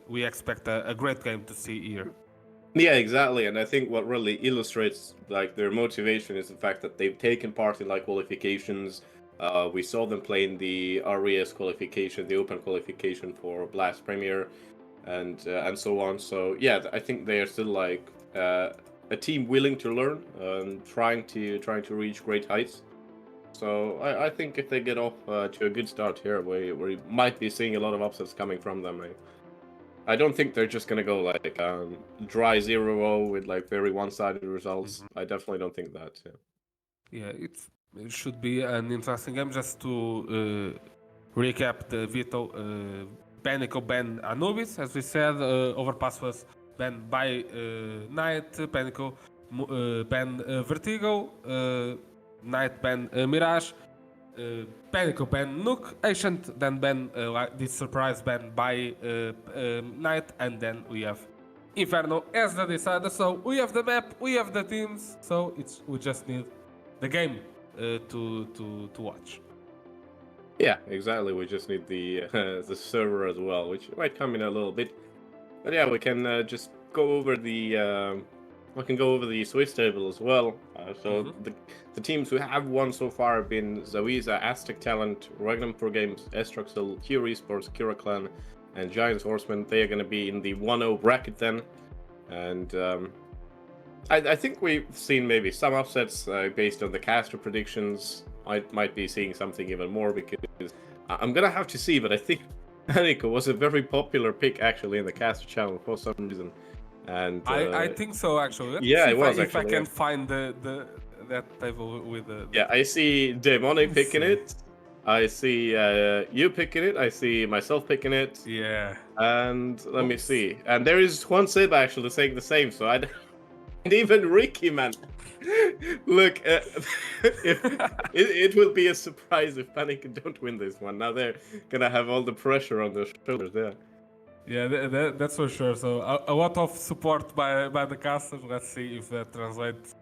we expect a great game to see here. Yeah, exactly. And I think what really illustrates like their motivation is the fact that they've taken part in like qualifications. We saw them play in the RES qualification, the Open qualification for Blast Premier, and so on. So yeah, I think they are still like a team willing to learn and trying to reach great heights. So I think if they get off to a good start here, we might be seeing a lot of upsets coming from them. I don't think they're just gonna go like dry 0-0 with like very one-sided results. I definitely don't think that. Yeah. Yeah, it should be an interesting game. Just to recap the veto, Panico banned Anubis, as we said. Overpass was banned by Knight. Panico banned Vertigo. Knight banned Mirage. Panico banned Nuke. Ancient then banned this surprise ban by Knight, and then we have Inferno as the decider. So we have the map, we have the teams. So we just need the game to watch. Yeah, exactly. We just need the the server as well, which might come in a little bit. But yeah, we can just go over the Swiss table as well. The teams who have won so far have been Zawiza, Aztec Talent, Regnum Pro Games, Estruxel, Q eSports, Kira Clan, and Giants Horsemen. They are going to be in the 1-0 bracket then. And I think we've seen maybe some upsets based on the caster predictions. I might be seeing something even more because I'm going to have to see, but I think Panico was a very popular pick actually in the caster channel for some reason. And I think so actually. Let's yeah, see it was if I actually, can yeah. find that table with the Yeah, I see Demonic picking it. I see you picking it. I see myself picking it. Yeah. And let me Oops. see. And there is one Sib actually saying the same. So and even Ricky, man. Look, it will be a surprise if Panic don't win this one. Now they're gonna have all the pressure on their shoulders there. Yeah, that's for sure. So a lot of support by the casters. Let's see if that translates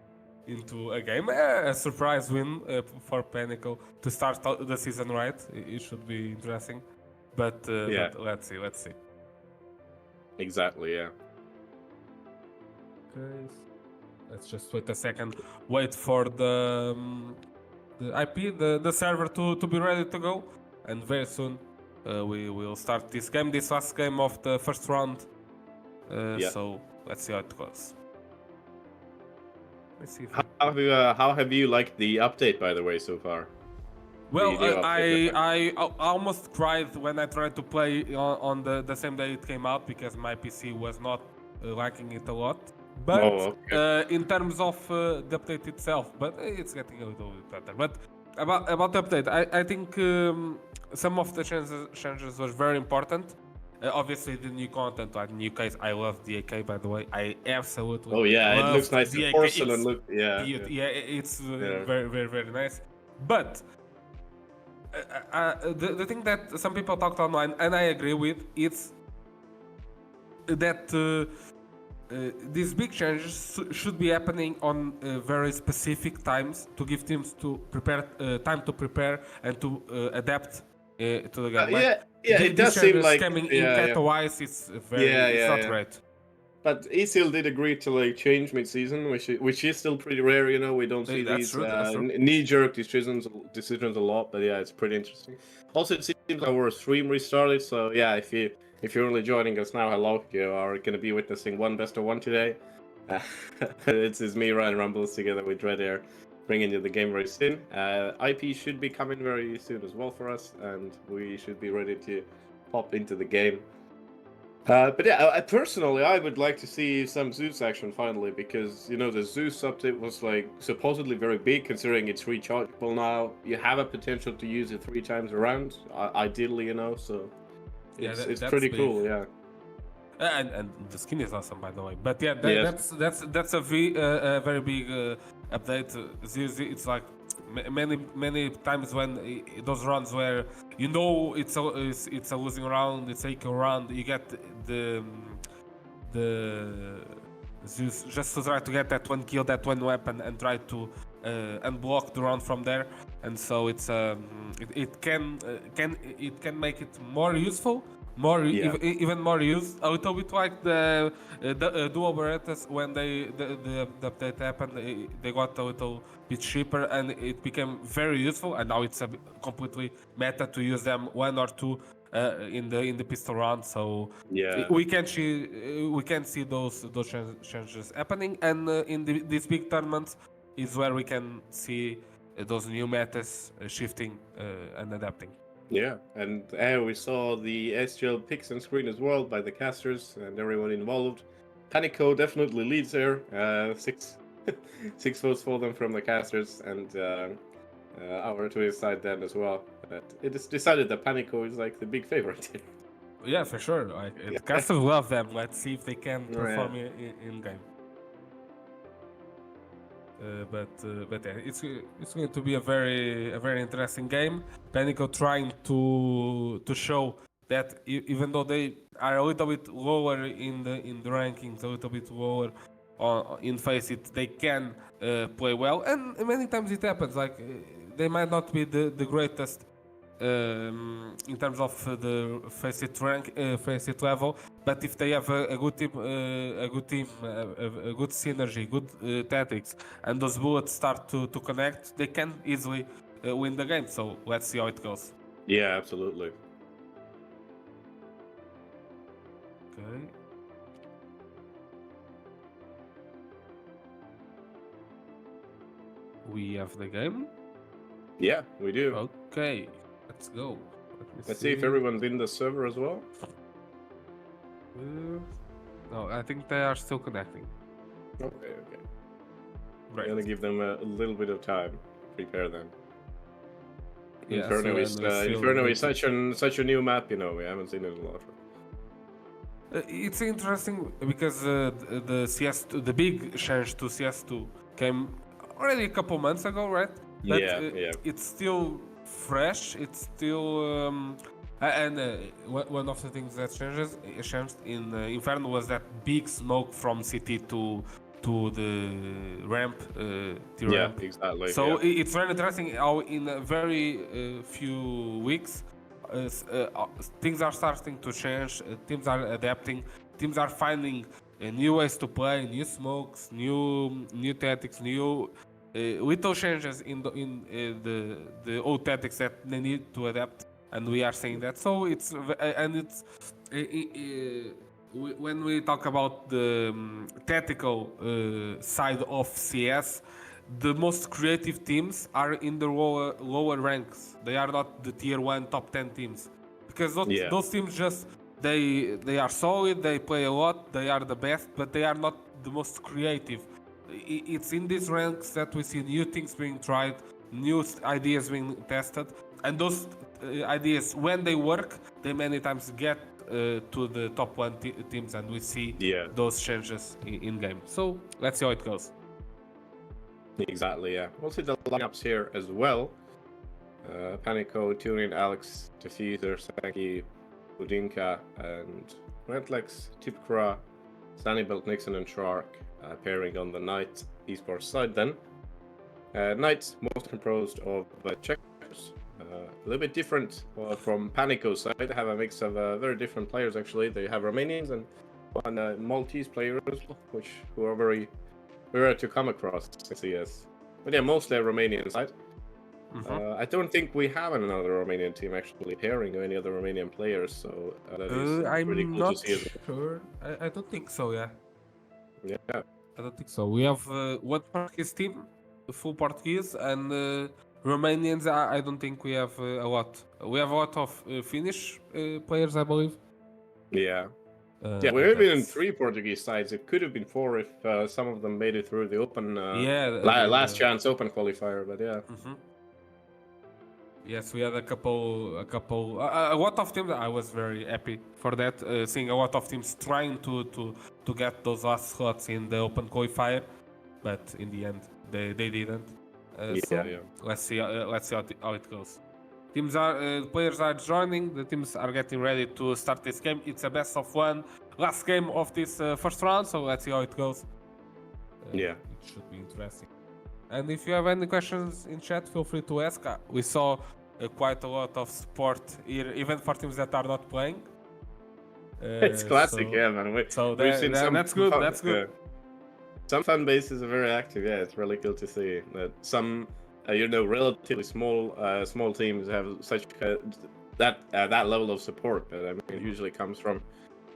into a game. A surprise win for Panico to start the season right. It should be interesting. But let's see. Exactly, yeah. Okay. Let's just wait a second. Wait for the IP, the server to be ready to go. And very soon we will start this game, this last game of the first round. So let's see how it goes. Let's see. How have you liked the update, by the way, so far? Well, I almost cried when I tried to play on the same day it came out because my PC was not liking it a lot. But in terms of the update itself, but it's getting a little bit better. But about the update, I think some of the changes were very important. Obviously, the new content, like new case, I love the AK, by the way. I absolutely. Oh yeah, it looks nice. The porcelain look. Yeah, it's very, very, very nice. But the thing that some people talked online, and I agree with, it's that these big changes should be happening on very specific times to give teams to prepare time to prepare and to adapt to the game. It does seem like coming in cat-wise, it's not right. But ECL did agree to like change mid-season, which is still pretty rare. You know, we don't see these knee-jerk decisions a lot. But yeah, it's pretty interesting. Also, it seems like our stream restarted. So yeah, if you're only joining us now, hello, you are going to be witnessing one best of one today. It's me, Ryan Rumbles, together with Dread Air, bringing you the game very soon. IP should be coming very soon as well for us, and we should be ready to pop into the game. But yeah, personally, I would like to see some Zeus action finally, because you know the Zeus update was like supposedly very big, considering it's rechargeable now. You have a potential to use it 3 times around, ideally, you know. So it's pretty cool, yeah. And the skin is awesome, by the way. But yeah, that's a very big update. It's like many times when those runs where you know it's a losing round, it's a equal round, you get the Zeus just to try to get that one kill, that one weapon, and try to unblock the round from there. And so it's it can make it more useful, even more used, a little bit like the dual Berettas when the update happened. They got a little bit cheaper and it became very useful. And now it's completely meta to use them 1 or 2 in the pistol round. So we can see those changes happening. And in these big tournaments is where we can see those new metas shifting and adapting. Yeah, and we saw the SGL picks on screen as well by the casters and everyone involved. Panico definitely leads there. 6 votes for them from the casters, and our to his side then as well. But it is decided that Panico is like the big favorite here. Yeah, for sure. The casters love them. Let's see if they can perform in game. But yeah, it's going to be a very interesting game. Panico trying to show that even though they are a little bit lower in the rankings, a little bit lower in FACEIT, they can play well, and many times it happens. Like they might not be the greatest in terms of the FACEIT level, but if they have a good team, a good synergy, good tactics, and those bullets start to connect, they can easily win the game. So let's see how it goes. Yeah, absolutely. Okay. We have the game. Yeah, we do. Okay, let's go. Let's see if everyone's in the server as well. No, I think they are still connecting. Okay. Right. I'm gonna give them a little bit of time to prepare them. Yeah, Inferno is such a new map, we haven't seen it a lot. It's interesting because the big change to CS2 came already a couple months ago, right? But it's still fresh. It's still one of the things that changed in Inferno was that big smoke from CT to the ramp, ramp. Exactly. So it's very interesting how in a very few weeks things are starting to change. Teams are adapting. Teams are finding new ways to play, new smokes, new tactics, new little changes in the old tactics that they need to adapt, and we are seeing that. So when we talk about the tactical side of CS, the most creative teams are in the lower ranks. They are not the tier 1 top 10 teams, because those teams just they are solid, they play a lot, they are the best, but they are not the most creative. It's in these ranks that we see new things being tried, new ideas being tested, and those ideas, when they work, they many times get to the top 1 teams, and we see those changes in game. So let's see how it goes. Exactly, yeah. We'll see the lineups here as well. Panico, Tunin, Alex, Diffuser, Sanki, Budinka, and Rentlex, Tipkra, Sannybelt, Nixon, and Shark pairing on the Knight eSports side then. Knight, most composed of checkers. A little bit different from Panico's side. They have a mix of very different players actually. They have Romanians and one Maltese player as well, who are very rare to come across in CS. But yeah, mostly a Romanian side. I don't think we have another Romanian team actually pairing any other Romanian players, so that is pretty cool to see. Sure. I don't think so, yeah. Yeah. I don't think so. We have one Portuguese team, full Portuguese, and Romanians, I don't think we have a lot. We have a lot of Finnish players, I believe. Yeah. We've been in 3 Portuguese sides. It could have been 4 if some of them made it through the open last chance open qualifier, but yeah. Yes, we had a lot of teams. I was very happy for that, seeing a lot of teams trying to get those last slots in the open qualifier, but in the end they didn't. Let's see how it goes. Players are joining. The teams are getting ready to start this game. It's a best of 1 last game of this first round, so let's see how it goes. It should be interesting. And if you have any questions in chat, feel free to ask. We saw quite a lot of support here, even for teams that are not playing. It's classic, so, yeah, man. So We've seen some that's good. fun, That's good. some fan bases are very active. Yeah, it's really cool to see that some, relatively small teams have such that level of support that usually comes from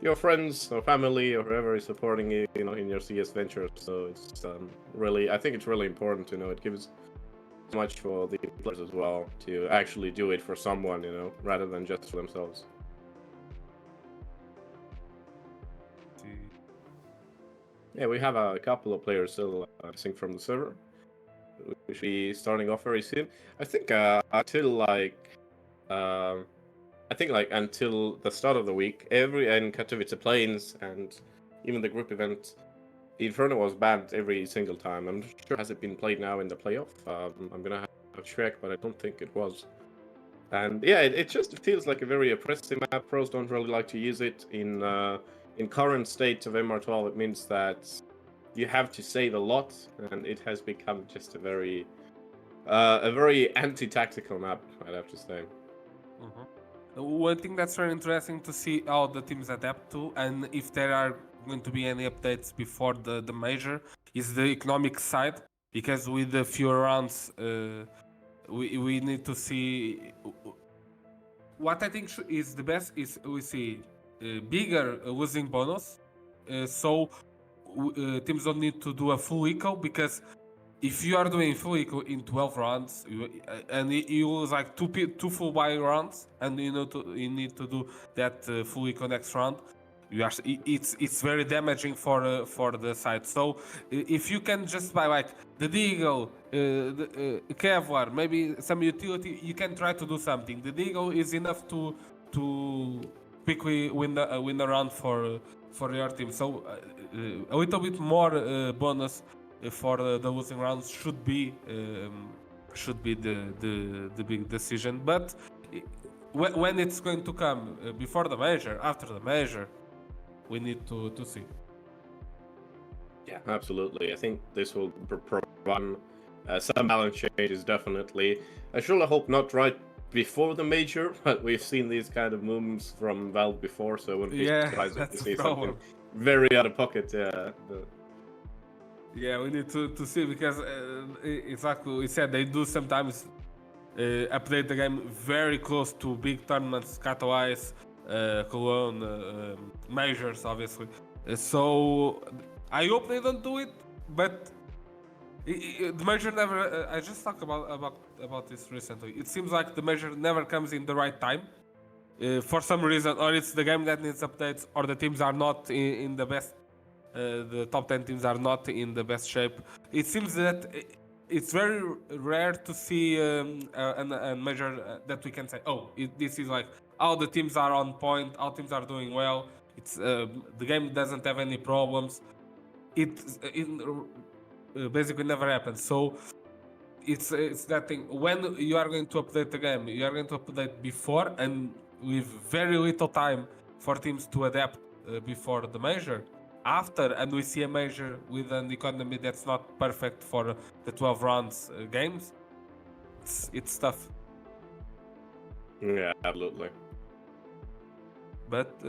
your friends or family or whoever is supporting you, in your CS venture. So it's really, I think it's really important to know. It gives so much for the players as well to actually do it for someone, rather than just for themselves. Yeah, we have a couple of players still missing from the server. We should be starting off very soon. I think until the start of the week, in Katowice Plains and even the group event, Inferno was banned every single time. I'm not sure, has it been played now in the playoff? I'm gonna have to check, but I don't think it was. And yeah, it just feels like a very oppressive map. Pros don't really like to use it in current state of MR12. It means that you have to save a lot, and it has become just a very anti-tactical map, I'd have to say. One thing that's very interesting to see how the teams adapt to, and if there are going to be any updates before the major, is the economic side, because with the fewer rounds, we need to see. What I think is the best is we see bigger losing bonus, so teams don't need to do a full eco, because if you are doing full eco in 12 rounds and you lose like two full buy rounds, and you need to do that full eco next round, it's very damaging for the side. So if you can just buy like the Deagle, the Kevlar, maybe some utility, you can try to do something. The Deagle is enough to quickly win the round for your team. So a little bit more bonus for the losing rounds should be the big decision. But when it's going to come, before the major, after the major, we need to see. Yeah, absolutely. I think this will provide some balance changes, definitely. I surely hope not right before the major, but we've seen these kind of moves from Valve before, so I wouldn't be surprised if we see something very out of pocket. Yeah, we need to see, because exactly we said, they do sometimes update the game very close to big tournaments, Katowice, Cologne, majors, obviously. So I hope they don't do it, but the major never. I just talked about this recently. It seems like the major never comes in the right time. For some reason, or it's the game that needs updates, or the teams are not in the best. The top 10 teams are not in the best shape. It seems that it's very rare to see a major that we can say, oh, this is like all the teams are on point, all teams are doing well. It's the game doesn't have any problems. It basically never happens. So it's that thing. When you are going to update the game, you are going to update before, and with very little time for teams to adapt before the major. After, and we see a major with an economy that's not perfect for the 12 rounds games, it's tough. Yeah, absolutely. But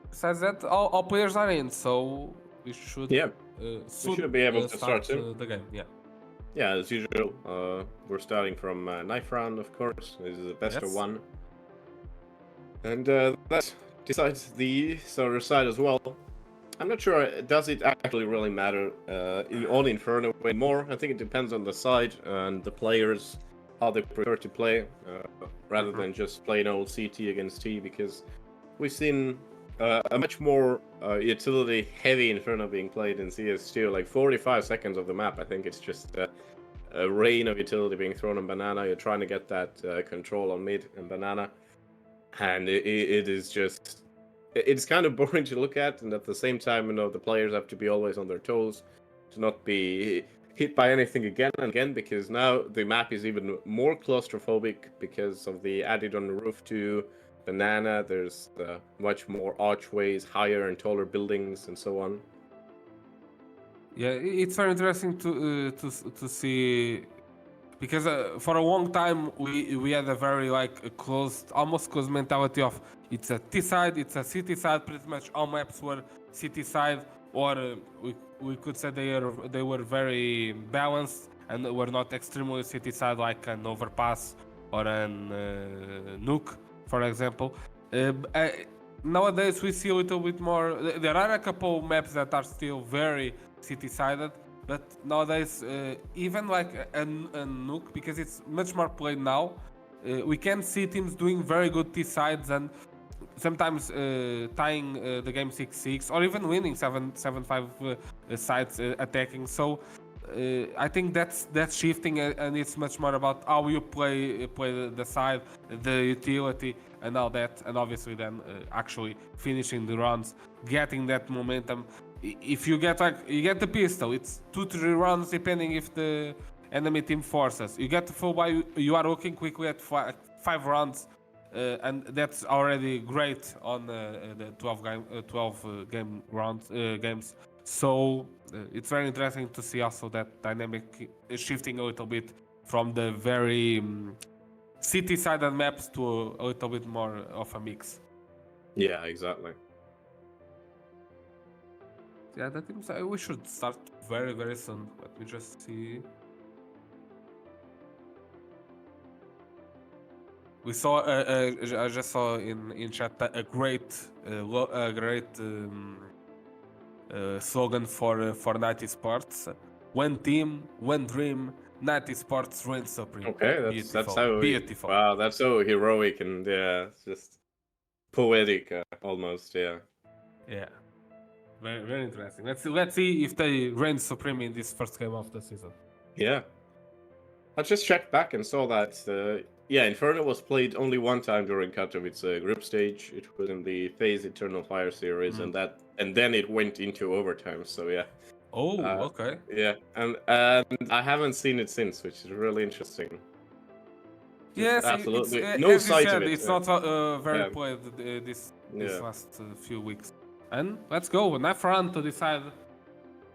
besides that, all players are in, so we should we should be able to start soon. The game. Yeah, as usual, we're starting from knife round, of course. This is the best of one. And that decides the other side as well. I'm not sure, does it actually really matter on Inferno anymore? I think it depends on the side and the players, how they prefer to play, rather than just plain old CT against T, because we've seen a much more utility-heavy Inferno being played in CS2. Like 45 seconds of the map, I think it's just a rain of utility being thrown on Banana. You're trying to get that control on mid and Banana, and it is just... It's kind of boring to look at, and at the same time, the players have to be always on their toes to not be hit by anything again and again, because now the map is even more claustrophobic because of the added on the roof to Banana. There's much more archways, higher and taller buildings, and so on. Yeah, it's very interesting to see because for a long time we had a very like a closed, almost closed mentality of it's a T side, it's a city side. Pretty much all maps were city side, or we could say they were very balanced and were not extremely city side like an overpass or an nuke, for example. Nowadays we see a little bit more. There are a couple maps that are still very city sided, but nowadays even like a nuke, because it's much more played now, we can see teams doing very good T sides and sometimes tying the game 6-6 or even winning 7-5 sides attacking. So I think that's shifting, and it's much more about how you play the side, the utility, and all that, and obviously then actually finishing the rounds, getting that momentum. If you get you get the pistol, it's 2-3 rounds depending if the enemy team forces. You get the full buy, you are working quickly at 5 rounds, and that's already great on the 12 game rounds games. So it's very interesting to see also that dynamic shifting a little bit from the very city-sided maps to a little bit more of a mix. Yeah, exactly. Yeah, that seems we should start very, very soon. Let me just see. We saw, I just saw in chat a great slogan for Night eSports. One team, one dream. Night eSports reigns supreme. Okay, that's how beautiful. Wow, that's so heroic and yeah, just poetic almost. Yeah. Yeah. Very, very interesting. Let's see if they reign supreme in this first game of the season. Yeah. I just checked back and saw that Inferno was played only one time during Katowice group stage. It was in the FaZe Eternal Fire series, and then it went into overtime. So yeah. Oh, okay. Yeah, and I haven't seen it since, which is really interesting. Yes, absolutely it's, no as you sight said, of it. it's not very played this last few weeks. And let's go, knife round to decide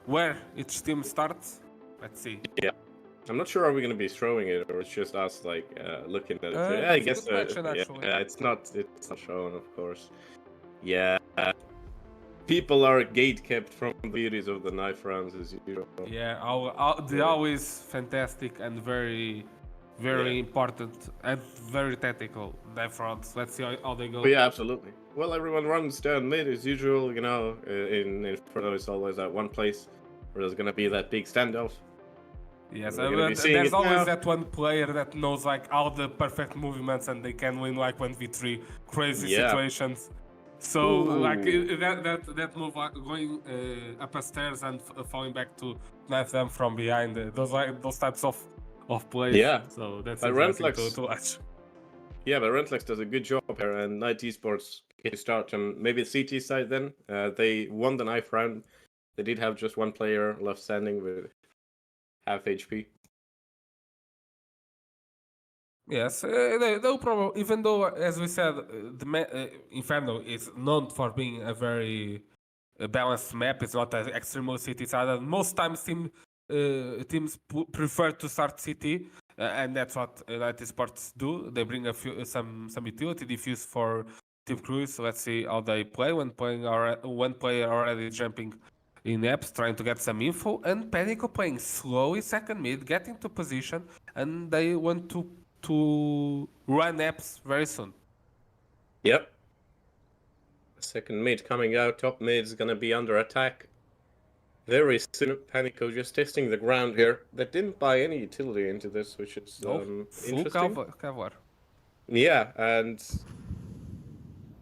where each team starts. Let's see. Yeah. I'm not sure are we going to be throwing it or it's just us like looking at it. I guess it's not shown, of course. Yeah. People are gate kept from the beauties of the knife rounds as usual. Yeah, they're always fantastic and very important and very tactical knife rounds. Let's see how they go. But yeah, absolutely. Well, everyone runs down mid as usual, you know. In Inferno, it's always that one place where there's gonna be that big standoff. Yes, there's always that one player that knows like all the perfect movements and they can win like 1v3 crazy situations. So like that move, like going up the stairs and falling back to knife them from behind, those types of plays. Yeah. So that's interesting to watch. Yeah, but Rentlex does a good job here, and Night eSports can start on maybe CT side then. They won the knife round. They did have just one player left standing with half HP. Yes, they'll probably, even though, as we said, Inferno is known for being a very balanced map. It's not an extremely city-sided. Most times teams prefer to start city, and that's what Night eSports do. They bring some utility diffuse for Team Cruise. So let's see how they play when playing one player already jumping in apps, trying to get some info, and Panico playing slowly second mid, getting to position, and they want to run apps very soon. Yep. Second mid coming out. Top mid is gonna be under attack very soon. Panico just testing the ground here. They didn't buy any utility into this, which is interesting. Cover. Yeah, and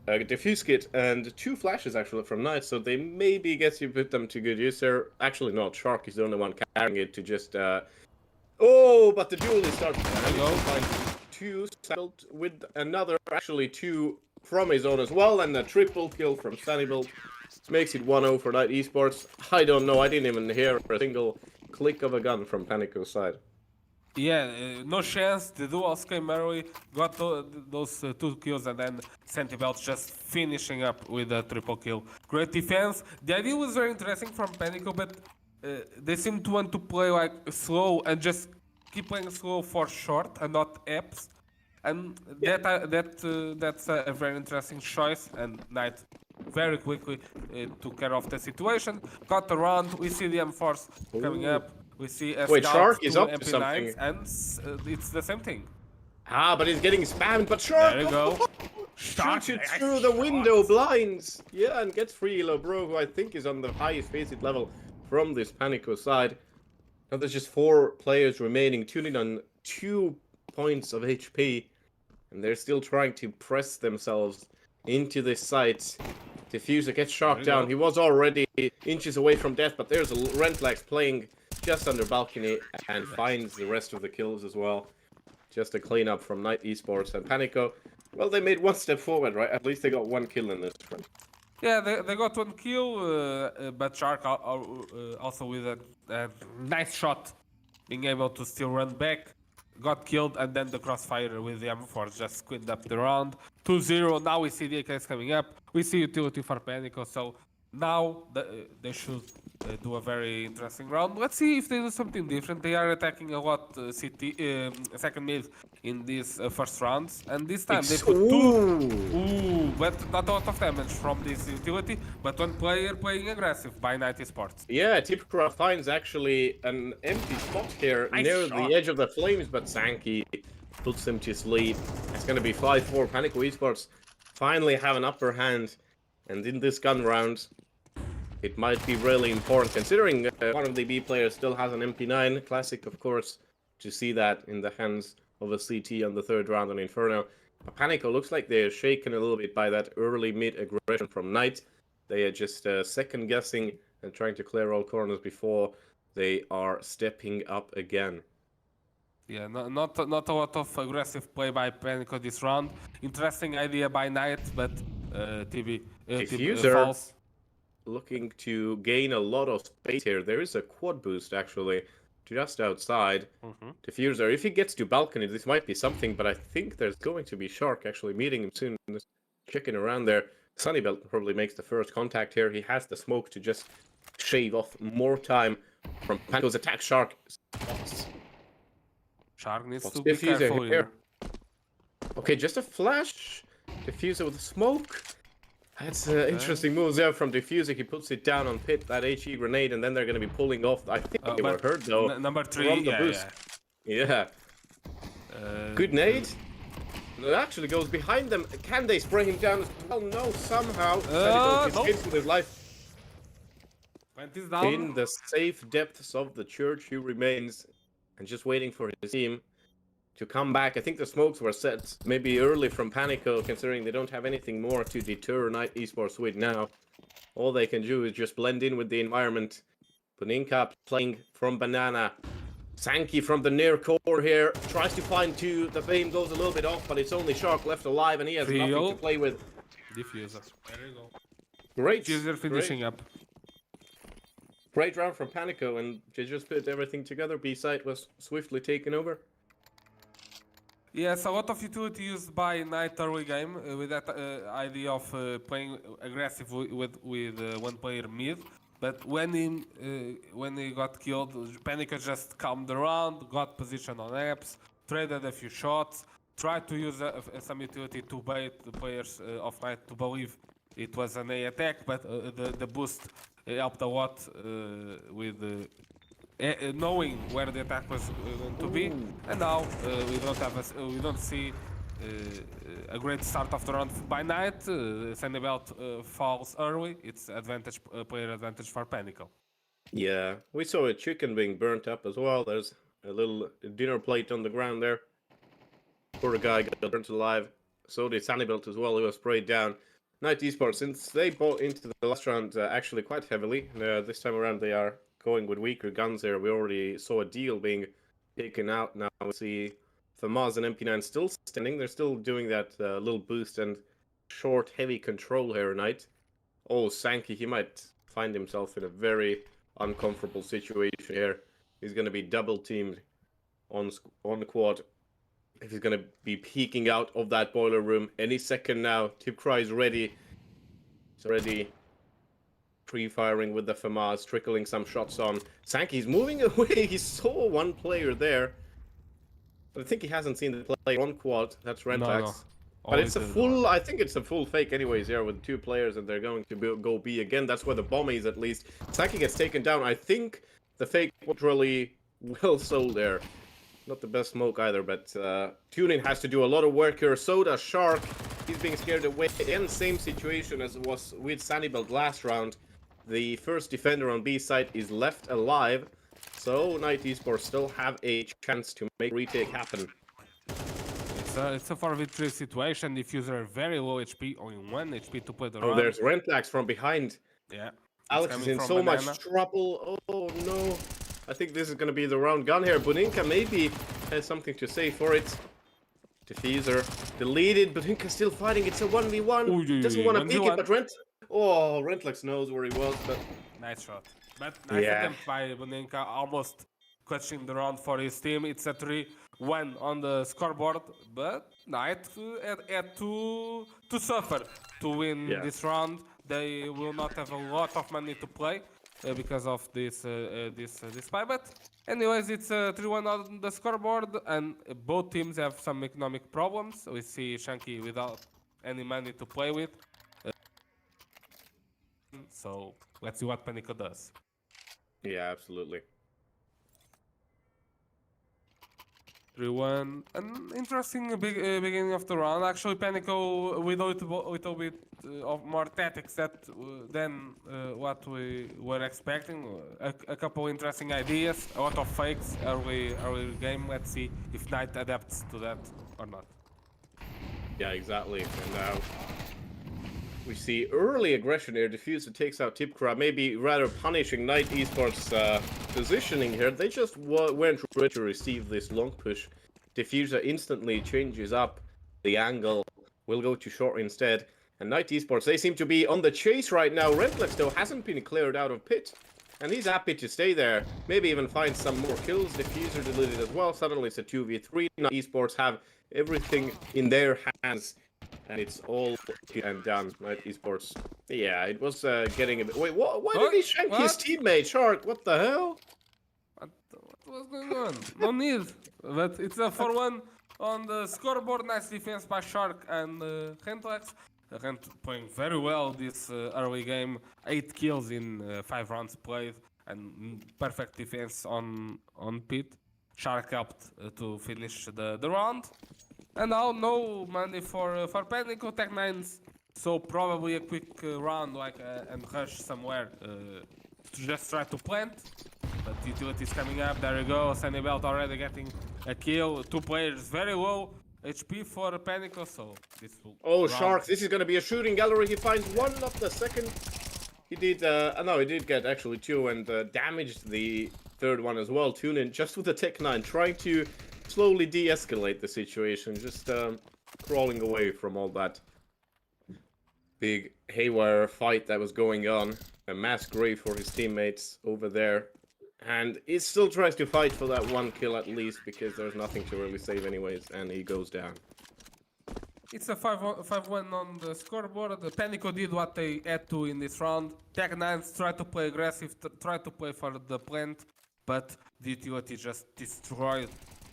a diffuse kit and 2 flashes actually from Knight, so they maybe get you put them to good use there. Actually not, Shark is the only one carrying it to just but the duel is starting. Find 2 settled with another, actually 2 from his own as well, and a triple kill from Sunnybolt. Makes it 1-0 for Night eSports. I don't know, I didn't even hear a single click of a gun from Panico's side. Yeah, no chance. The duels came early, got those 2 kills, and then Sentibelt just finishing up with a triple kill. Great defense. The idea was very interesting from Panico, but they seem to want to play like slow and just keep playing slow for short and not apps. And that's a very interesting choice. And Knight very quickly took care of the situation. Got around. We see the M4s coming up. We see a Wait, scout, Shark is 2 up to MP9s, something. and it's the same thing. Ah, but he's getting spammed. But Shark, There you go. shoots it through the window blinds. Yeah, and gets free Bro, who I think is on the highest faceit level from this Panico side. Now there's just 4 players remaining, tuning on 2 points of HP. And they're still trying to press themselves into this site. Diffuser gets Shark down. He was already inches away from death, but there's a Rentlax playing just under balcony and finds the rest of the kills as well. Just a cleanup from Night eSports and Panico. Well, they made 1 step forward, right? At least they got 1 kill in this round. Yeah, they got 1 kill, but Shark also with a nice shot, being able to still run back. Got killed, and then the crossfire with the M4 just cleaned up the round. 2-0, now we see the AKs coming up. We see utility for Panico, so now they should do a very interesting round. Let's see if they do something different. They are attacking a lot CT, second mid in these first rounds, and this time they put 2. But not a lot of damage from this utility, but 1 player playing aggressive by Night eSports. Yeah, Tipcraft finds actually an empty spot here near the edge of the flames, but Sankey puts him to sleep. It's going to be 5-4. Panico eSports finally have an upper hand, and in this gun round, it might be really important, considering one of the B players still has an MP9. Classic, of course, to see that in the hands of a CT on the 3rd round on Inferno. But Panico looks like they're shaken a little bit by that early mid aggression from Knight. They are just second guessing and trying to clear all corners before they are stepping up again. Yeah, not a lot of aggressive play by Panico this round. Interesting idea by Knight, but Diffuser falls. Looking to gain a lot of space here. There is a quad boost actually just outside. Diffuser, if he gets to balcony, this might be something, but I think there's going to be Shark actually meeting him soon. Just checking around there. Sunnybelt probably makes the first contact here. He has the smoke to just shave off more time from Panico's attack. Shark Shark needs to be careful here. Okay, just a flash. Diffuser with the smoke. That's interesting moves there from Diffuser. He puts it down on Pit, that HE grenade, and then they're going to be pulling off. I think they were hurt though. Number 3, from the boost. Yeah. Good nade. It actually goes behind them. Can they spray him down as well? No, somehow. He escapes with his life. Down. In the safe depths of the church, he remains and just waiting for his team to come back. I think the smokes were set maybe early from Panico, considering they don't have anything more to deter Night eSports with now. All they can do is just blend in with the environment. Panico playing from Banana. Sankey from the near core here. Tries to find 2. The flame goes a little bit off, but it's only Shark left alive, and he has nothing to play with. Diffuser. There you go. Great. Diffuser finishing up. Great round from Panico, and they just put everything together. B-side was swiftly taken over. Yes, a lot of utility used by Knight early game with that idea of playing aggressive with 1 player mid. But when he got killed, Panico just calmed around, got position on apps, traded a few shots, tried to use some utility to bait the players of Knight to believe it was an A attack, but the boost helped a lot with knowing where the attack was going to be. And now we don't see a great start of the round by Knight. Sunnybelt falls early. It's player advantage for Panico. Yeah, we saw a chicken being burnt up as well. There's a little dinner plate on the ground there. Poor guy got burnt alive. So did Sunnybelt as well. He was sprayed down. Night eSports, since they bought into the last round actually quite heavily, this time around they are going with weaker guns here. We already saw a deal being taken out. Now we see FAMAS and MP9 still standing. They're still doing that little boost and short, heavy control here tonight. Oh, Sankey, he might find himself in a very uncomfortable situation here. He's going to be double teamed on the quad. If he's going to be peeking out of that boiler room any second now. Tipcry is ready. He's already pre-firing with the FAMAS, trickling some shots on. Sankey's moving away. He saw 1 player there. But I think he hasn't seen the play on quad. That's Rentlax. No. But it's a full, I think it's a full fake anyways here with 2 players and they're going to go B again. That's where the bomb is at least. Saki gets taken down. I think the fake was really well sold there. Not the best smoke either, but Tunin has to do a lot of work here. So does Shark. He's being scared away. Again, same situation as it was with Sannybelt last round. The first defender on B side is left alive. So Night eSports still have a chance to make retake happen. It's a 4v3 situation. Diffuser are very low HP, only 1 HP to play the round. Oh, there's Rentlax from behind. Yeah. Alex is in so much trouble. Oh no. I think this is going to be the round gun here. Buninka maybe has something to say for it. Diffuser deleted. Buninka still fighting. It's a 1v1. Doesn't want to peek it, but Rentlax knows where he was. But nice shot. But nice attempt by Buninka, almost clutching the round for his team. It's a 3-1 on the scoreboard, but Knight had to suffer to win this round. They will not have a lot of money to play because of this spy bet. Anyways, it's a 3-1 on the scoreboard, and both teams have some economic problems. We see Shanky without any money to play with. So let's see what Panico does. Yeah, absolutely. 3-1. An interesting beginning of the round. Actually, Panico with a little bit of more tactics than what we were expecting. A couple interesting ideas, a lot of fakes early game. Let's see if Knight adapts to that or not. Yeah, exactly. And now we see early aggression here. Diffuser takes out Tipcrab, maybe rather punishing Night eSports positioning here. They just weren't ready to receive this long push. Diffuser instantly changes up the angle. Will go to short instead. And Night eSports, they seem to be on the chase right now. Rentlax, though, hasn't been cleared out of pit. And he's happy to stay there. Maybe even find some more kills. Diffuser deleted as well. Suddenly it's a 2v3. Night eSports have everything in their hands. And it's all and done. Night eSports. Yeah, it was getting a bit. Wait, why did he shank his teammate, Shark? What the hell? What was going on? No need. But it's a 4-1 on the scoreboard. Nice defense by Shark and Rentlax. Rent playing very well this early game. 8 kills in 5 rounds played. And perfect defense on pit. Shark helped to finish the round. And now no money for Panico. Tech9's, so probably a quick round and rush somewhere to just try to plant. But utility's coming up. There you go. Sannybelt already getting a kill. 2 players very low HP for Panico. So this will. Oh, Shark! This is gonna be a shooting gallery. He finds one of the second. He did. No, he did get actually 2 and damaged the third one as well. Tunin just with the Tech9 trying to slowly de-escalate the situation, just crawling away from all that big haywire fight that was going on. A mass grave for his teammates over there. And he still tries to fight for that 1 kill at least, because there's nothing to really save anyways, and he goes down. It's a 5-1 on the scoreboard. The Panico did what they had to in this round. Tech9's tried to play aggressive, tried to play for the plant, but the utility just destroyed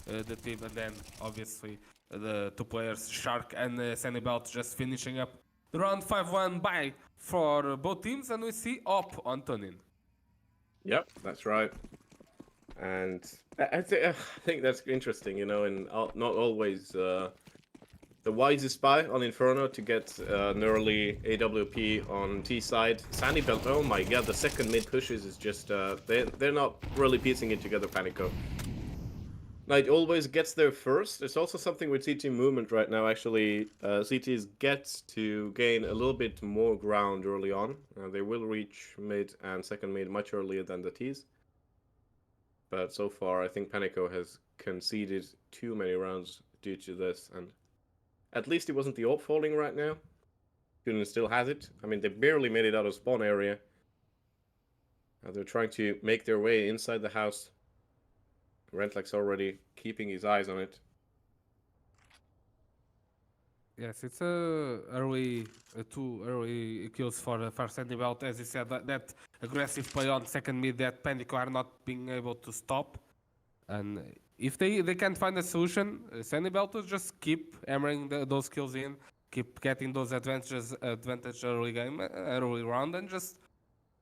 the team, and then obviously the 2 players, Shark and Sannybelt, just finishing up the round. 5-1 bye for both teams, and we see Op on Tunin. Yep, that's right. And I think that's interesting, you know, and not always the wisest spy on Inferno to get an early AWP on T side. Sannybelt, oh my god, the second mid pushes is just they're not really piecing it together. Panico. Knight always gets there first. There's also something with CT movement right now, actually. CTs gets to gain a little bit more ground early on. They will reach mid and second mid much earlier than the Ts. But so far, I think Panico has conceded too many rounds due to this. And at least it wasn't the AWP falling right now. Tunin still has it. I mean, they barely made it out of spawn area. They're trying to make their way inside the house. Rentlax already keeping his eyes on it. Yes, it's two early kills for Sannybelt. As you said, that aggressive play on second mid that Panico are not being able to stop. And if they can't find a solution, Sanibel to just keep hammering those kills in, keep getting those advantage early game, early round, and just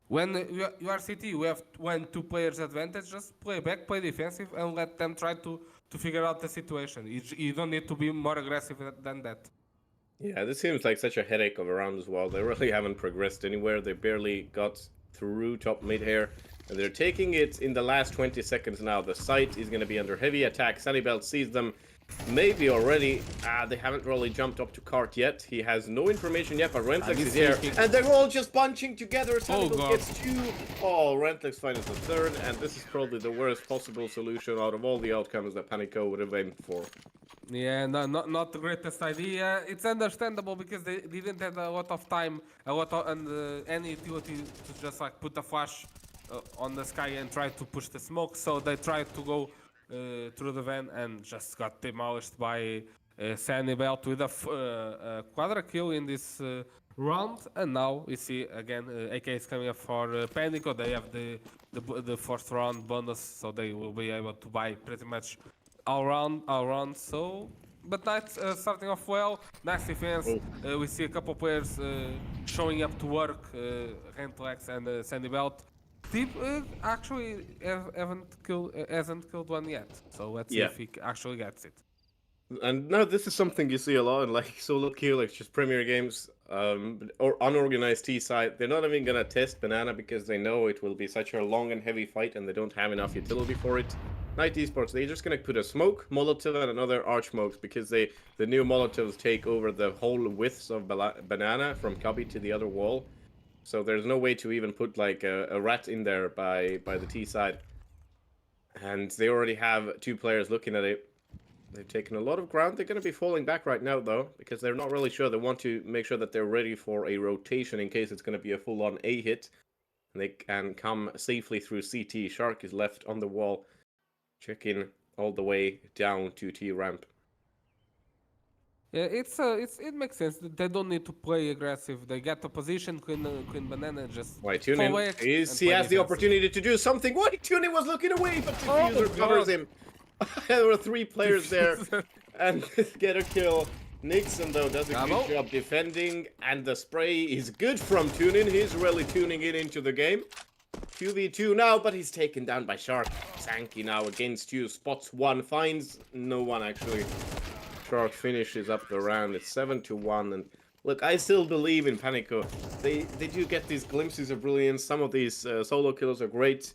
when you are CT, you have 1-2 players advantage, just play back, play defensive, and let them try to figure out the situation. You don't need to be more aggressive than that. Yeah, this seems like such a headache of a round as well. They really haven't progressed anywhere. They barely got through top mid here. And they're taking it in the last 20 seconds now. The site is going to be under heavy attack. Sunnybelt sees them maybe already. They haven't really jumped up to cart yet. He has no information yet, but Rentlex is here. And they're all just bunching together. Sunnybelt gets 2. Oh, Rentlex finds the 3rd. And this is probably the worst possible solution out of all the outcomes that Panico would have aimed for. Yeah, no, not the greatest idea. It's understandable because they didn't have a lot of time, and any utility to just like put a flash on the sky and try to push the smoke. So they tried to go through the van and just got demolished by Sanibelt with a quadra kill in this round. And now we see again AK is coming up for Panico. They have the first round bonus, so they will be able to buy pretty much all round. So, but Knight starting off well, nice defense. We see a couple players showing up to work, Rentlex and Sanibelt. Deep actually hasn't killed one yet. So let's see if he actually gets it. And now this is something you see a lot in like solo queue, like just Premier games, or unorganized T side. They're not even gonna test Banana because they know it will be such a long and heavy fight and they don't have enough utility for it. Night eSports, they're just gonna put a smoke, Molotov, and another arch smokes because the new Molotovs take over the whole widths of Banana from cubby to the other wall. So there's no way to even put like a rat in there by the T side. And they already have 2 players looking at it. They've taken a lot of ground. They're going to be falling back right now, though, because they're not really sure. They want to make sure that they're ready for a rotation in case it's going to be a full-on A hit. And they can come safely through CT. Shark is left on the wall, checking all the way down to T ramp. Yeah, it makes sense. They don't need to play aggressive. They get the position, Queen Banana just Why, Tunin? He has the opportunity to do something. Why? Tunin was looking away, but Diffuser covers him. There were 3 players there, and get a kill. Nixon, though, does a good job defending, and the spray is good from Tunin. He's really tuning it into the game. 2v2 now, but he's taken down by Shark. Sankey now against you. Spots 1, finds no one, actually. Shark finishes up the round. It's 7-1, and look, I still believe in Panico. They do get these glimpses of brilliance. Some of these solo kills are great.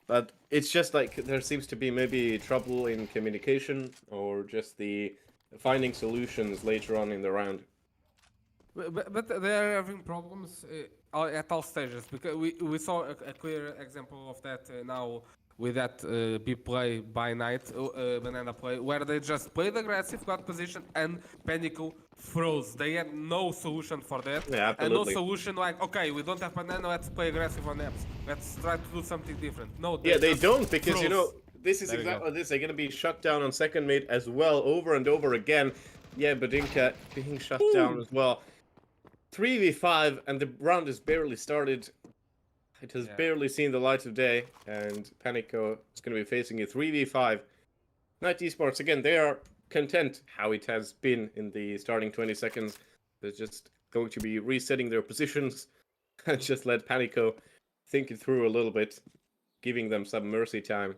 But it's just like there seems to be maybe trouble in communication or just the finding solutions later on in the round. But they are having problems at all stages because we saw a clear example of that now with that B play by Night, Banana play, where they just played aggressive, got position, and Panico froze. They had no solution for that. Yeah, and no solution like, okay, we don't have Banana, let's play aggressive on apps. Let's try to do something different. No, they don't, because, froze. You know, this is exactly this. They're going to be shut down on second mid as well, over and over again. Yeah, Badinka being shut down as well. 3v5, and the round is barely started. It has barely seen the light of day, and Panico is going to be facing a 3v5. Night eSports, again, they are content how it has been in the starting 20 seconds. They're just going to be resetting their positions and just let Panico think it through a little bit, giving them some mercy time.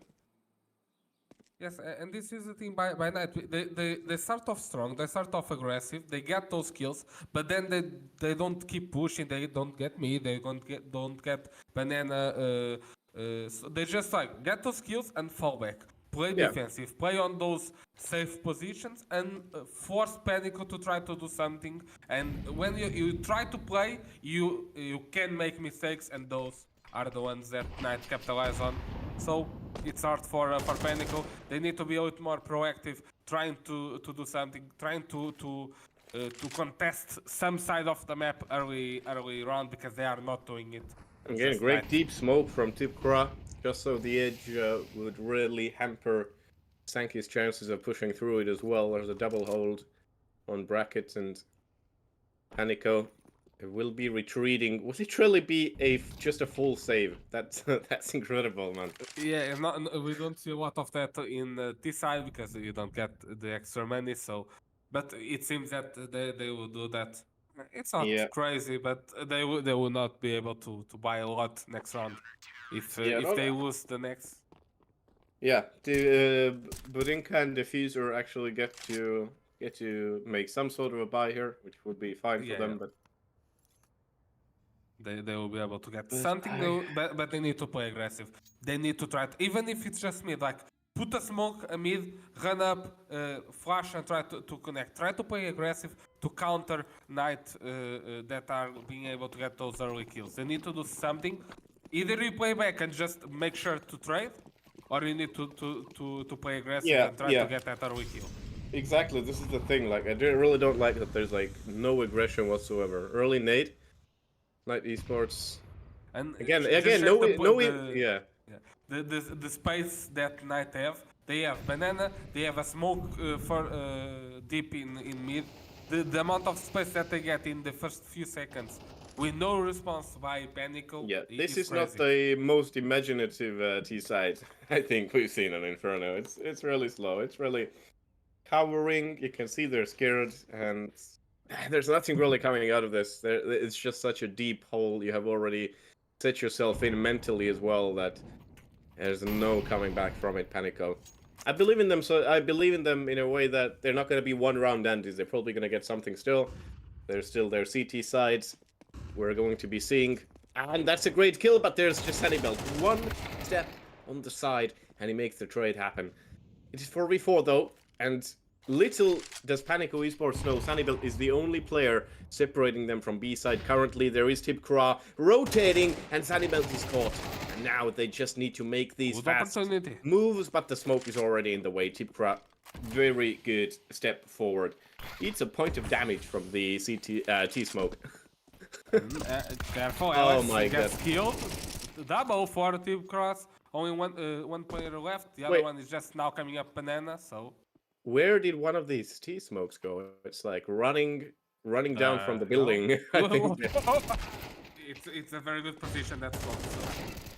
Yes, and this is the thing by Night. They start off strong, they start off aggressive, they get those kills, but then they don't keep pushing, they don't get me, they don't get Banana. So they just like get those kills and fall back. Play defensive, play on those safe positions, and force Panico to try to do something. And when you try to play, you can make mistakes, and those are the ones that Night capitalize on. So it's hard for Panico. They need to be a little more proactive, trying to do something, trying to contest some side of the map early round, because they are not doing it. Again, great deep smoke from Tipkra, just so the edge would really hamper Sankey's chances of pushing through it as well. There's a double hold on brackets, and Panico will be retreating. Will it really be just a full save? That's that's incredible, man. Yeah, we don't see a lot of that in this side because you don't get the extra money. So, but it seems that they will do that. It's not Yeah, crazy, but they will not be able to buy a lot next round yeah, if no, they lose the next. yeah. The Budinka and Diffuser actually get to make some sort of a buy here, which would be fine for Yeah, them. But they will be able to get but something, but they need to play aggressive. They need to try even if it's just mid, like put a smoke, a mid, run up, flash, and try to connect. Try to play aggressive to counter Knight that are being able to get those early kills. They need to do something. Either you play back and just make sure to trade, or you need to play aggressive yeah, and try to yeah, get that early kill. exactly. This is the thing. Like, really don't like that. There's like no aggression whatsoever. Early Nate, Night Esports. And just Again, check yeah, yeah, the space that Knight have. They have banana. They have a smoke for deep in mid. The amount of space that they get in the first few seconds with no response by Panico yeah. This is is not crazy. the most imaginative T side I think we've seen on Inferno. It's really slow. It's really cowering. You can see they're scared, and there's nothing really coming out of this. It's just such a deep hole you have already set yourself in mentally as well that there's no coming back from it, Panico. I believe in them, so I believe in them in a way that they're not going to be one-round Andes. They're probably going to get something still. They're still their CT sides. We're going to be seeing, and that's a great kill, but there's just Hannibal. One step on the side, and he makes the trade happen. It is 4v4 though, and little does Panico eSports know, Sanibel is the only player separating them from B-side. Currently, there is Tipcra rotating, and Sanibel is caught. And now they just need to make these Good fast opportunity. moves, but the smoke is already in the way. Tipcra, very good step forward. Eats a point of damage from the T-smoke. Careful, Oh Alex my gets god. killed. Double for Team Cross. Only one player left. The other Wait, one is just now coming up banana. So where did one of these T-smokes go? It's like running down from the no. building. I think. It's a very good position. That's one. So.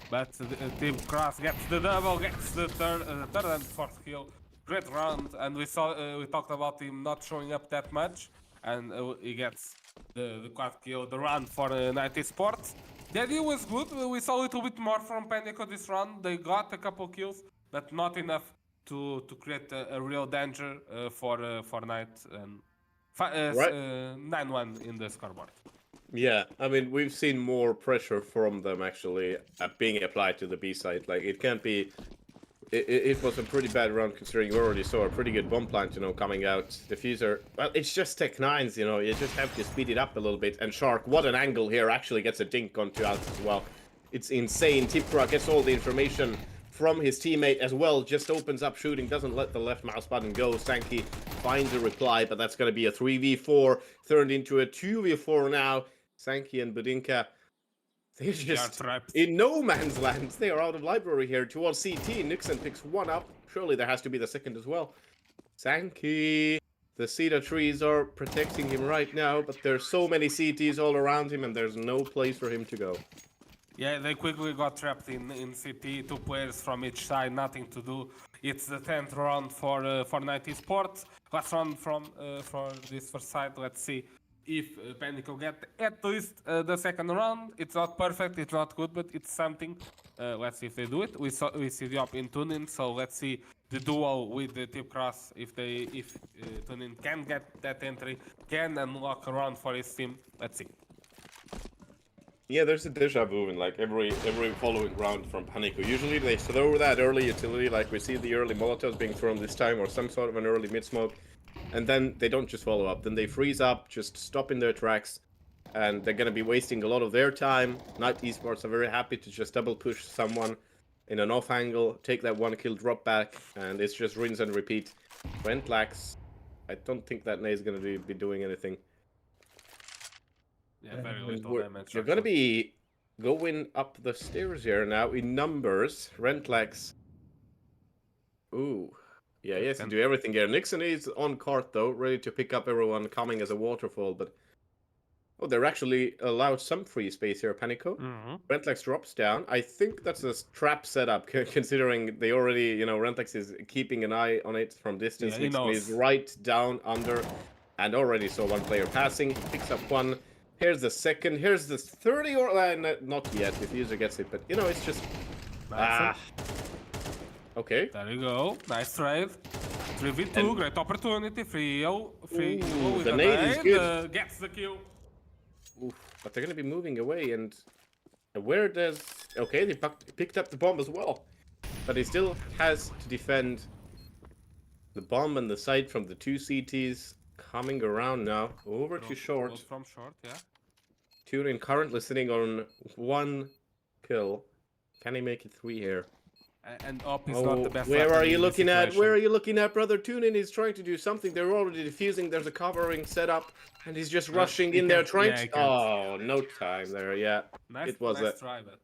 But Team Cross gets the double, gets the third and fourth kill. Great round, and we talked about him not showing up that much, and he gets the quad kill, the round for Night Esports. The idea was good. We saw a little bit more from Panico this round. They got a couple kills, but not enough to create a real danger for Night and Right. 9-1 in the scoreboard. Yeah, I mean, we've seen more pressure from them actually being applied to the B side. Like, it can't be. It was a pretty bad round considering we already saw a pretty good bomb plant, coming out. Diffuser. Well, it's just Tech 9s, you just have to speed it up a little bit. And Shark, what an angle here, actually gets a dink onto Alex as well. It's insane. Tipcra gets all the information from his teammate as well, just opens up shooting, doesn't let the left mouse button go. Sankey finds a reply, but that's going to be a 3v4, turned into a 2v4 now. Sankey and Budinka, they're just in no man's land. They are out of library here towards CT. Nixon picks one up. Surely there has to be the second as well. Sankey. The cedar trees are protecting him right now, but there's so many CTs all around him, and there's no place for him to go. Yeah, they quickly got trapped in CT. Two players from each side, nothing to do. It's the 10th round for Night Esports. Last round for this first side. Let's see if Panico get at least the second round. It's not perfect, it's not good, but it's something. Let's see if they do it. We see the op in Tunin, so let's see the duo with the Tip Cross if Tunin can get that entry, can unlock a round for his team. Let's see. Yeah, there's a deja vu in like every following round from Panico. Usually they throw that early utility, like we see the early Molotovs being thrown this time, or some sort of an early mid-smoke, and then they don't just follow up. Then they freeze up, just stop in their tracks, and they're going to be wasting a lot of their time. Night Esports are very happy to just double push someone in an off angle, take that one kill, drop back, and it's just rinse and repeat. Brent lax. I don't think that Nay's going to be doing anything. Yeah, very little damage. You're going to be going up the stairs here now in numbers. Rentlax. Ooh. Yeah, he has to do everything here. Nixon is on cart, though, ready to pick up everyone coming as a waterfall, but Oh, they're actually allowed some free space here, Panico. Rentlex drops down. I think that's a trap setup, considering they already, Rentlex is keeping an eye on it from distance. Yeah, he Nixon knows. is right down under, and already saw one player passing. He picks up one. Here's the second. Here's the 30 or not yet. Diffuser gets it, but it's just okay. There you go. Nice trade. 3v2, great opportunity. Free with the nade is good. Gets the kill. Oof, but they're gonna be moving away, and where does... Okay, they picked up the bomb as well, but he still has to defend the bomb and the site from the two CTs coming around now. Over to short. From short, yeah. Turin currently sitting on 1 kill. Can he make it 3 here? And up is not the best. Where are you looking at? Where are you looking at, brother? Tunin is trying to do something. They're already defusing. There's a covering setup, and he's just rushing in there, trying to... Oh, no time there. Yeah, it was nice try, but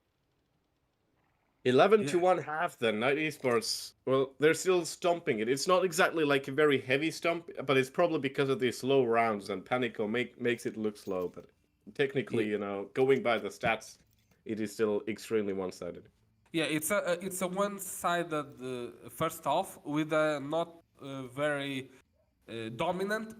11-1 half. Then Night Esports. Well, they're still stomping it. It's not exactly like a very heavy stomp, but it's probably because of these slow rounds, and Panico makes it look slow. But technically, going by the stats, it is still extremely one-sided. Yeah, it's a one-sided first half with a not very dominant.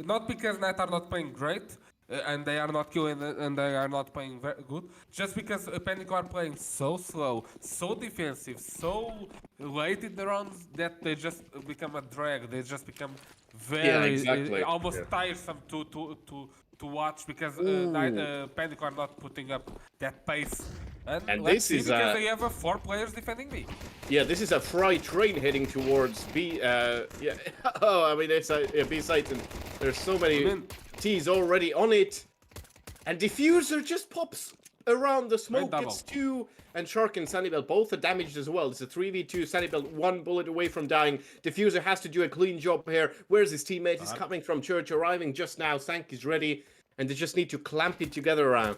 Not because Knight are not playing great and they are not killing and they are not playing very good. Just because Panico are playing so slow, so defensive, so late in the rounds that they just become a drag. They just become very almost tiresome to watch because Panico are not putting up that pace. And this is because they have 4 players defending me. Yeah, this is a freight train heading towards B. Yeah. Oh, I mean, it's a B site, and there's so many T's already on it. And Diffuser just pops around the smoke. Gets 2, and Shark and Sunnybelt both are damaged as well. It's a 3v2. Sunnybelt 1 bullet away from dying. Diffuser has to do a clean job here. Where's his teammate? He's coming from church, arriving just now. Sank is ready, and they just need to clamp it together around.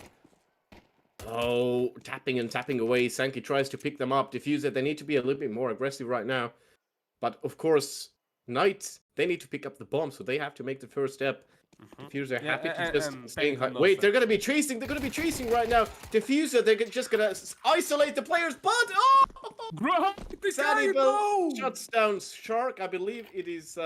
Oh, tapping and tapping away. Sankey tries to pick them up. Diffuser, they need to be a little bit more aggressive right now. But, of course, Knights, they need to pick up the bomb, so they have to make the first step. Diffuser happy to just stay high. Wait, they're going to be chasing. They're going to be chasing right now. Diffuser, they're just going to isolate the players, but... Oh! Sanibel shuts down Shark. I believe it is...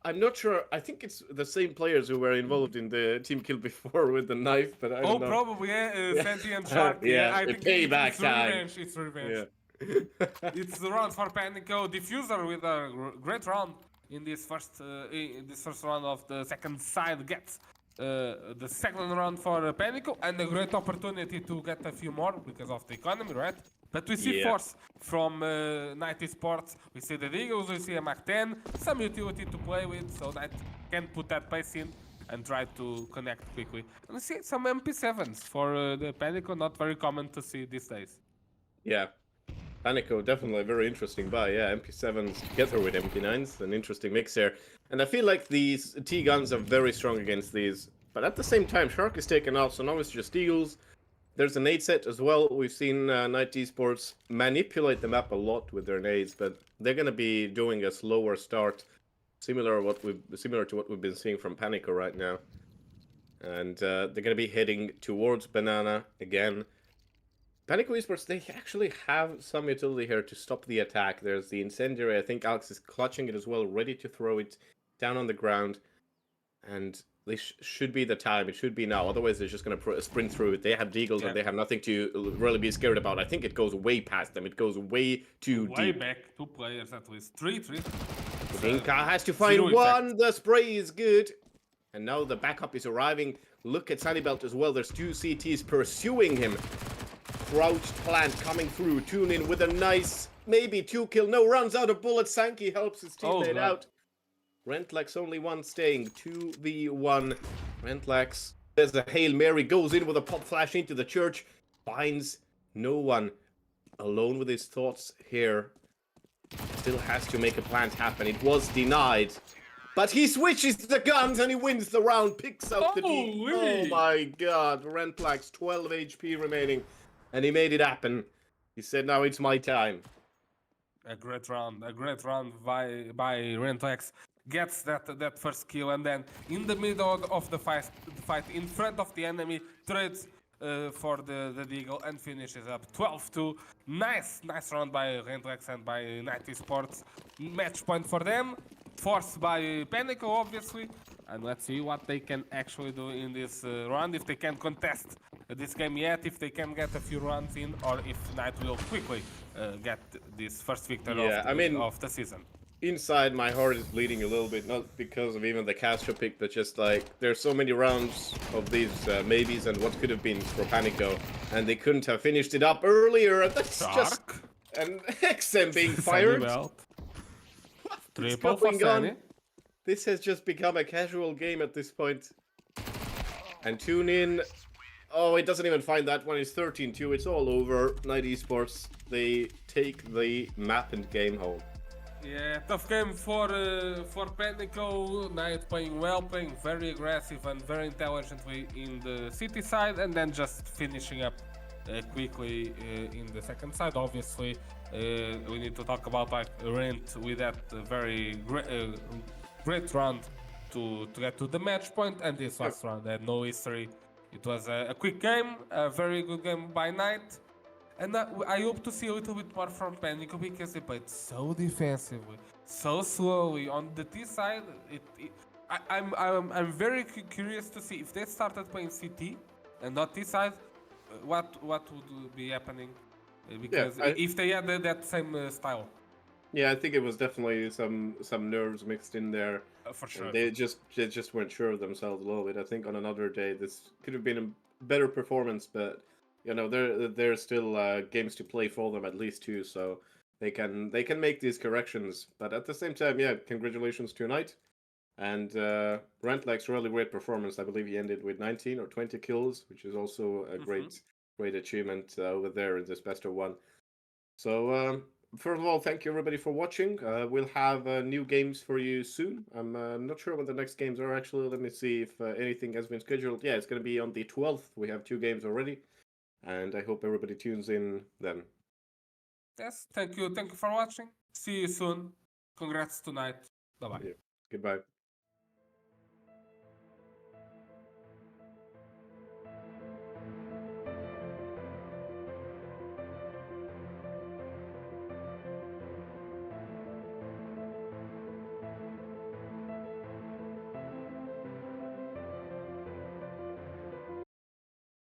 I'm not sure. I think it's the same players who were involved in the team kill before with the knife, but I don't know. Probably, Sandy and Shark. I think payback it's time. Revenge. It's revenge. Yeah. It's the round for Panico. Diffuser with a great round in this first round of the second side gets the second round for Panico, and a great opportunity to get a few more because of the economy, right? But we see force from Night Esports. We see the Eagles, we see a Mach 10, some utility to play with, so that can put that pace in and try to connect quickly. And we see some MP7s for the Panico, not very common to see these days. Yeah, Panico, definitely a very interesting buy. Yeah, MP7s together with MP9s, an interesting mix here. And I feel like these T-guns are very strong against these. But at the same time, Shark is taken off, so now it's just Eagles. There's a nade set as well. We've seen Night Esports manipulate the map a lot with their nades, but they're going to be doing a slower start, similar to what we've been seeing from Panico right now. And they're going to be heading towards Banana again. Panico Esports, they actually have some utility here to stop the attack. There's the incendiary. I think Alex is clutching it as well, ready to throw it down on the ground. And this should be the time. It should be now. Otherwise, they're just going to sprint through it. They have Deagles and they have nothing to really be scared about. I think it goes way past them. It goes way too deep. Way back. 2 players at least. 3. Inca has to find one. The spray is good. And now the backup is arriving. Look at Sunnybelt as well. There's 2 CTs pursuing him. Crouched plant coming through. Tune in with a nice, maybe 2 kill. No, runs out of bullets. Sankey helps his teammate out. Rentlex only 1 staying. 2v1. Rentlex, there's a Hail Mary. Goes in with a pop flash into the church. Finds no one. Alone with his thoughts here. Still has to make a plant happen. It was denied. But he switches the guns and he wins the round. Picks out the D. Oh my god. Rentlex, 12 HP remaining. And he made it happen. He said, now it's my time. A great round by Rentlex. gets that first kill, and then in the middle of the fight in front of the enemy, trades for the Deagle and finishes up 12-2. Nice round by Rendlex and by Night eSports. Match point for them, forced by Panico, obviously. And let's see what they can actually do in this round, if they can contest this game yet, if they can get a few rounds in, or if Knight will quickly get this first victory of the season. Inside, my heart is bleeding a little bit, not because of even the Castro pick, but just like there's so many rounds of these maybes and what could have been for Panico, and they couldn't have finished it up earlier. That's just an XM being fired. Triple for Sunny. This has just become a casual game at this point. And tune in. Oh, it doesn't even find that one. It's 13-2. It's all over. Night eSports, they take the map and game home. Yeah, tough game for Panico. Knight playing well, playing very aggressive and very intelligently in the city side, and then just finishing up quickly in the second side. Obviously, we need to talk about like Rent with that very great round to get to the match point, and this last round had no history. It was a quick game, a very good game by Knight, and I hope to see a little bit more from Panico because they played so defensively, so slowly on the T side. I'm very curious to see if they started playing CT and not T side, what would be happening, because if they had that same style. Yeah, I think it was definitely some nerves mixed in there. For sure. They just weren't sure of themselves a little bit. I think on another day this could have been a better performance, but you know there's still games to play for them, at least two, so they can make these corrections. But at the same time, yeah, congratulations to Knight and Rentlex. Really great performance. I believe he ended with 19 or 20 kills, which is also a great achievement over there in this best of one. So. First of all, thank you everybody for watching. We'll have new games for you soon. I'm not sure when the next games are actually. Let me see if anything has been scheduled. Yeah, it's going to be on the 12th. We have 2 games already. And I hope everybody tunes in then. Yes, thank you for watching. See you soon. Congrats tonight. Bye-bye. Yeah. Goodbye.